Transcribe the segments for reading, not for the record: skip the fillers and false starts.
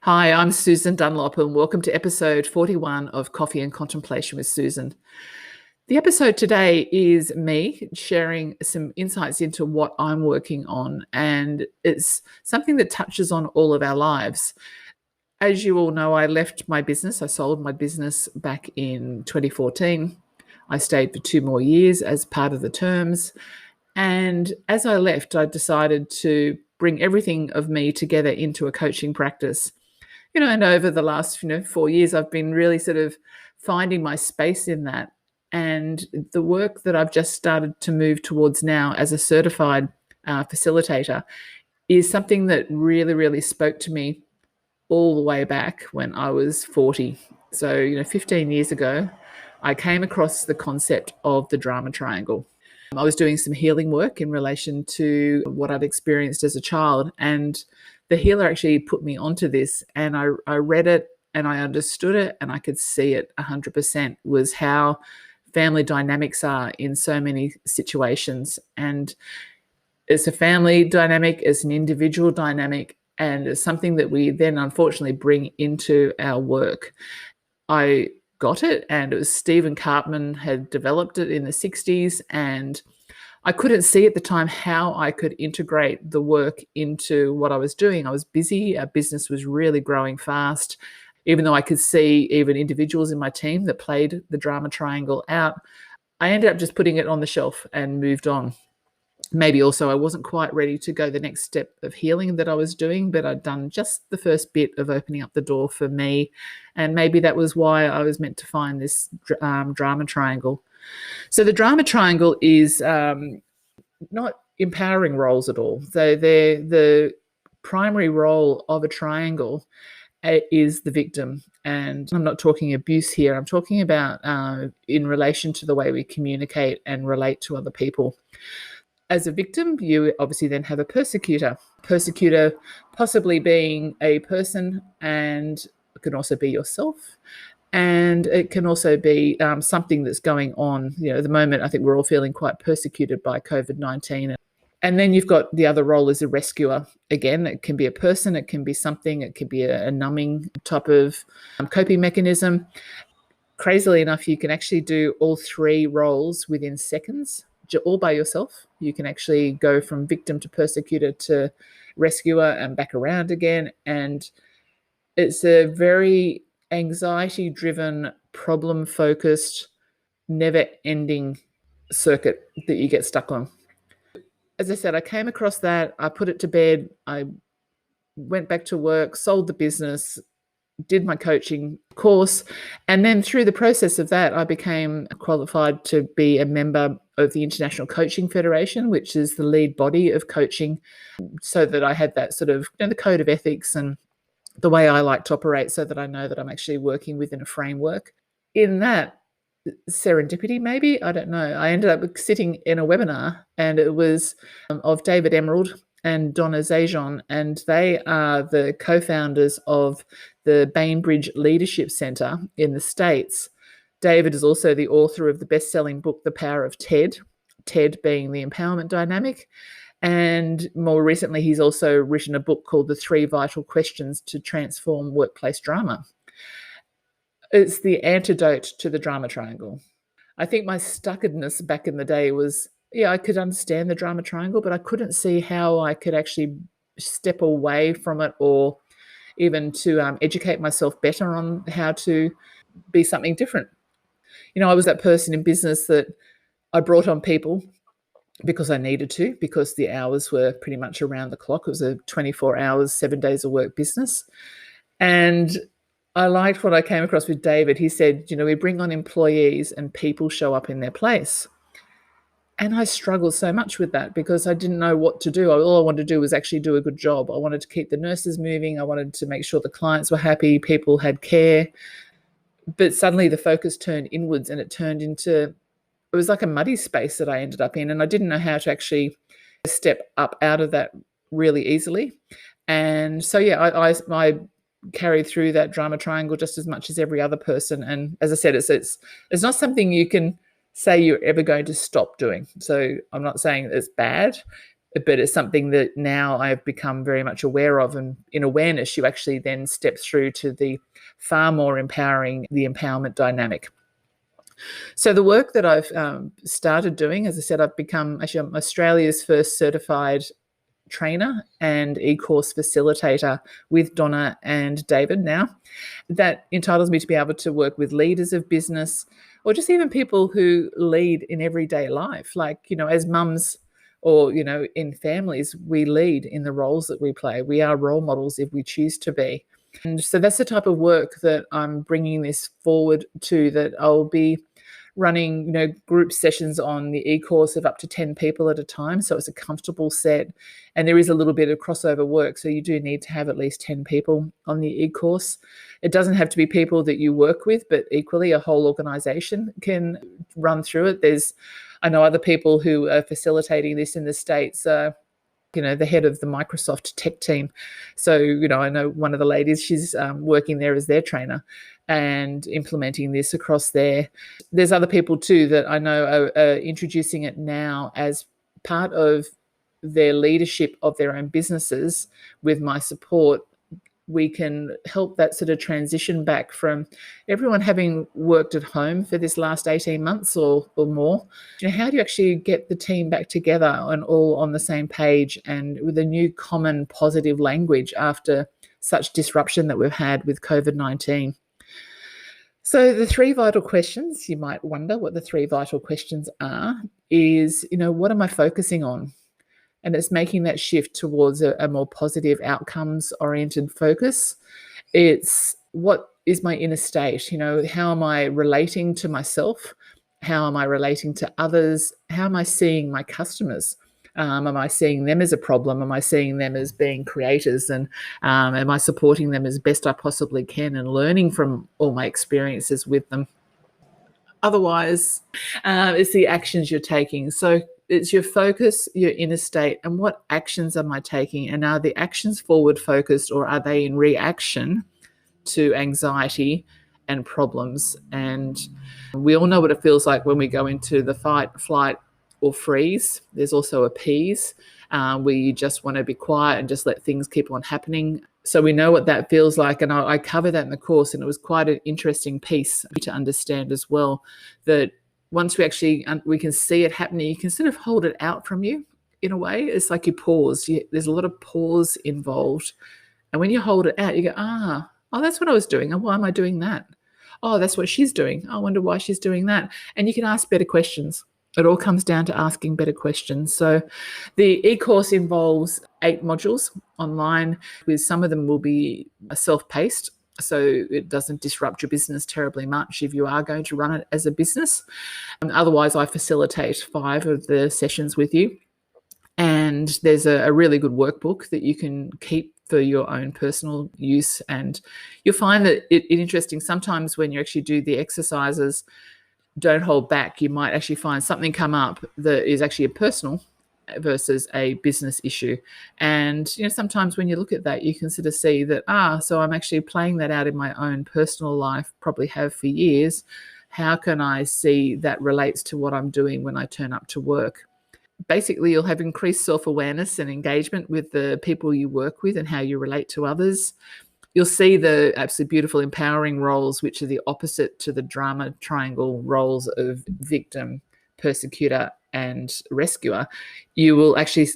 Hi, I'm Susan Dunlop, and welcome to episode 41 of Coffee and Contemplation with Susan. The episode today is me sharing some insights into what I'm working on, and it's something that touches on all of our lives. As you all know, I left my business. I sold my business back in 2014. I stayed for 2 more years as part of the terms. And as I left, I decided to bring everything of me together into a coaching practice. And over the last 4 years, I've been really sort of finding my space in that. And the work that I've just started to move towards now as a certified facilitator is something that really, really spoke to me all the way back when I was 40. So, 15 years ago, I came across the concept of the drama triangle. I was doing some healing work in relation to what I'd experienced as a child, and the healer actually put me onto this, and I read it and I understood it and I could see it 100% was how family dynamics are in so many situations. And it's a family dynamic, it's an individual dynamic, and it's something that we then unfortunately bring into our work. I got it, and it was Stephen Cartman had developed it in the 60s, and I couldn't see at the time how I could integrate the work into what I was doing. I was busy. Our business was really growing fast. Even though I could see even individuals in my team that played the drama triangle out, I ended up just putting it on the shelf and moved on. Maybe also I wasn't quite ready to go the next step of healing that I was doing, but I'd done just the first bit of opening up the door for me. And maybe that was why I was meant to find this drama triangle. So the drama triangle is not empowering roles at all. So the primary role of a triangle is the victim. And I'm not talking abuse here. I'm talking about in relation to the way we communicate and relate to other people. As a victim, you obviously then have a persecutor. Persecutor possibly being a person, and it can also be yourself. And it can also be something that's going on. At the moment, I think we're all feeling quite persecuted by COVID-19. And then you've got the other role as a rescuer. Again, it can be a person, it can be something, it could be a numbing type of coping mechanism. Crazily enough, you can actually do all 3 roles within seconds, all by yourself. You can actually go from victim to persecutor to rescuer and back around again. And it's a very anxiety-driven, problem-focused, never-ending circuit that you get stuck on. As I said, I came across that, I put it to bed, I went back to work, sold the business, did my coaching course, and then through the process of that, I became qualified to be a member of the International Coaching Federation, which is the lead body of coaching, so that I had that sort of the code of ethics and the way I like to operate, so that I know that I'm actually working within a framework. In that serendipity, maybe, I don't know, I ended up sitting in a webinar, and it was of David Emerald and Donna Zajonc, and they are the co-founders of the Bainbridge Leadership Center in the States. David is also the author of the best-selling book, The Power of TED, TED being the empowerment dynamic. And more recently, he's also written a book called The 3 Vital Questions to Transform Workplace Drama. It's the antidote to the drama triangle. I think my stuckedness back in the day was, I could understand the drama triangle, but I couldn't see how I could actually step away from it, or even to educate myself better on how to be something different. I was that person in business that I brought on people because I needed to, because the hours were pretty much around the clock. It was a 24 hours, 7 days of work business. And I liked what I came across with David. He said, we bring on employees and people show up in their place. And I struggled so much with that because I didn't know what to do. All I wanted to do was actually do a good job. I wanted to keep the nurses moving. I wanted to make sure the clients were happy, people had care. But suddenly the focus turned inwards, and it was like a muddy space that I ended up in. And I didn't know how to actually step up out of that really easily. And so, I carried through that drama triangle just as much as every other person. And as I said, it's not something you can say you're ever going to stop doing. So I'm not saying it's bad, but it's something that now I've become very much aware of. And in awareness, you actually then step through to the far more empowering, the empowerment dynamic. So the work that I've started doing, as I said, I'm Australia's first certified trainer and eCourse facilitator with Donna and David now. That entitles me to be able to work with leaders of business or just even people who lead in everyday life. Like, as mums or, in families, we lead in the roles that we play. We are role models if we choose to be. And so that's the type of work that I'm bringing this forward to, that I'll be running, group sessions on the eCourse of up to 10 people at a time. So it's a comfortable set, and there is a little bit of crossover work. So you do need to have at least 10 people on the eCourse. It doesn't have to be people that you work with, but equally a whole organization can run through it. I know other people who are facilitating this in the States, the head of the Microsoft tech team. So, I know one of the ladies, she's working there as their trainer and implementing this across there. There's other people too that I know are introducing it now as part of their leadership of their own businesses. With my support, we can help that sort of transition back from everyone having worked at home for this last 18 months or more. How do you actually get the team back together and all on the same page and with a new common positive language after such disruption that we've had with COVID-19? So the three vital questions, you might wonder what the three vital questions are, is, what am I focusing on? And it's making that shift towards a more positive outcomes-oriented focus. It's what is my inner state? How am I relating to myself? How am I relating to others? How am I seeing my customers? Am I seeing them as a problem? Am I seeing them as being creators? And am I supporting them as best I possibly can and learning from all my experiences with them? Otherwise, it's the actions you're taking. So it's your focus, your inner state, and what actions am I taking? And are the actions forward focused, or are they in reaction to anxiety and problems? And we all know what it feels like when we go into the fight, flight, or freeze. There's also appease, where you just want to be quiet and just let things keep on happening. So we know what that feels like, and I cover that in the course, and it was quite an interesting piece to understand as well, that once we can see it happening, you can sort of hold it out from you in a way. It's like you pause. There's a lot of pause involved. And when you hold it out, you go, oh, that's what I was doing. And why am I doing that? Oh, that's what she's doing. I wonder why she's doing that. And you can ask better questions. It all comes down to asking better questions. So the eCourse involves 8 modules online, with some of them will be self-paced, so it doesn't disrupt your business terribly much if you are going to run it as a business. Otherwise, I facilitate 5 of the sessions with you. And there's a really good workbook that you can keep for your own personal use. And you'll find that it's interesting. Sometimes when you actually do the exercises, don't hold back. You might actually find something come up that is actually a personal versus a business issue. And, sometimes when you look at that, you can sort of see that, so I'm actually playing that out in my own personal life, probably have for years. How can I see that relates to what I'm doing when I turn up to work? Basically, you'll have increased self-awareness and engagement with the people you work with and how you relate to others. You'll see the absolutely beautiful empowering roles, which are the opposite to the drama triangle roles of victim, persecutor, and rescuer. You will actually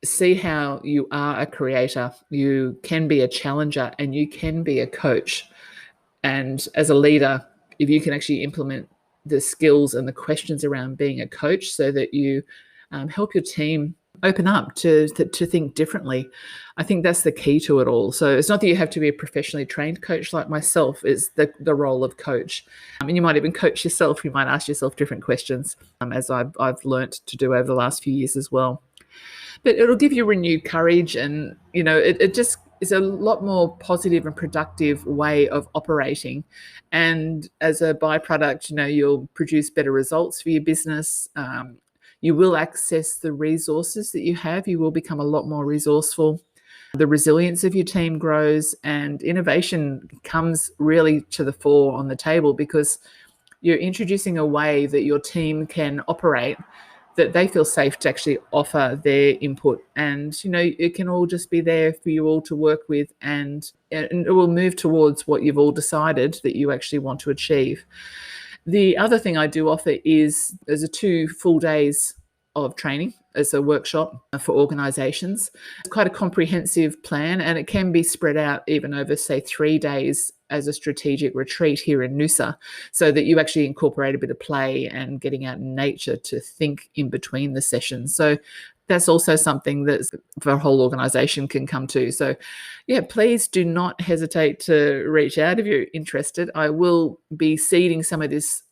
see how you are a creator, you can be a challenger, and you can be a coach. And as a leader, if you can actually implement the skills and the questions around being a coach so that you help your team open up to think differently, I think that's the key to it all. So it's not that you have to be a professionally trained coach like myself. It's the role of coach. And you might even coach yourself. You might ask yourself different questions, as I've learnt to do over the last few years as well. But it'll give you renewed courage, and it just is a lot more positive and productive way of operating. And as a byproduct, you'll produce better results for your business. You will access the resources that you have. You will become a lot more resourceful. The resilience of your team grows, and innovation comes really to the fore on the table, because you're introducing a way that your team can operate that they feel safe to actually offer their input. And, it can all just be there for you all to work with, and it will move towards what you've all decided that you actually want to achieve. The other thing I do offer is there's a 2 full days of training as a workshop for organisations. It's quite a comprehensive plan, and it can be spread out even over, say, 3 days as a strategic retreat here in Noosa, so that you actually incorporate a bit of play and getting out in nature to think in between the sessions. So that's also something that for a whole organisation can come to. So yeah, please do not hesitate to reach out if you're interested. I will be seeding some of this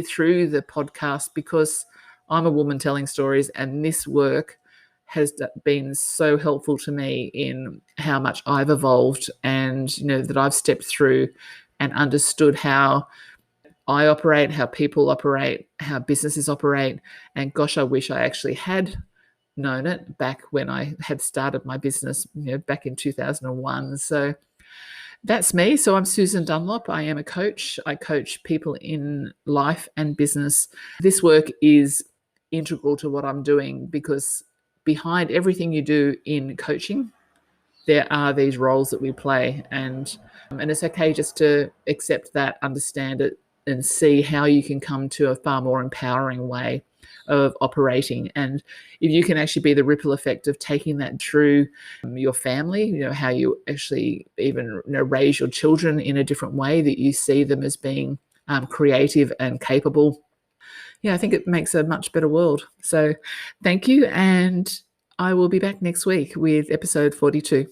through the podcast, because I'm a woman telling stories, and this work has been so helpful to me in how much I've evolved, and that I've stepped through and understood how I operate, how people operate, how businesses operate. And gosh, I wish I actually had known it back when I had started my business, back in 2001. So that's me. So I'm Susan Dunlop. I am a coach. I coach people in life and business. This work is integral to what I'm doing, because behind everything you do in coaching, there are these roles that we play, and it's okay just to accept that, understand it, and see how you can come to a far more empowering way of operating. And if you can actually be the ripple effect of taking that through your family, how you actually even raise your children in a different way, that you see them as being creative and capable. Yeah, I think it makes a much better world. So thank you. And I will be back next week with episode 42.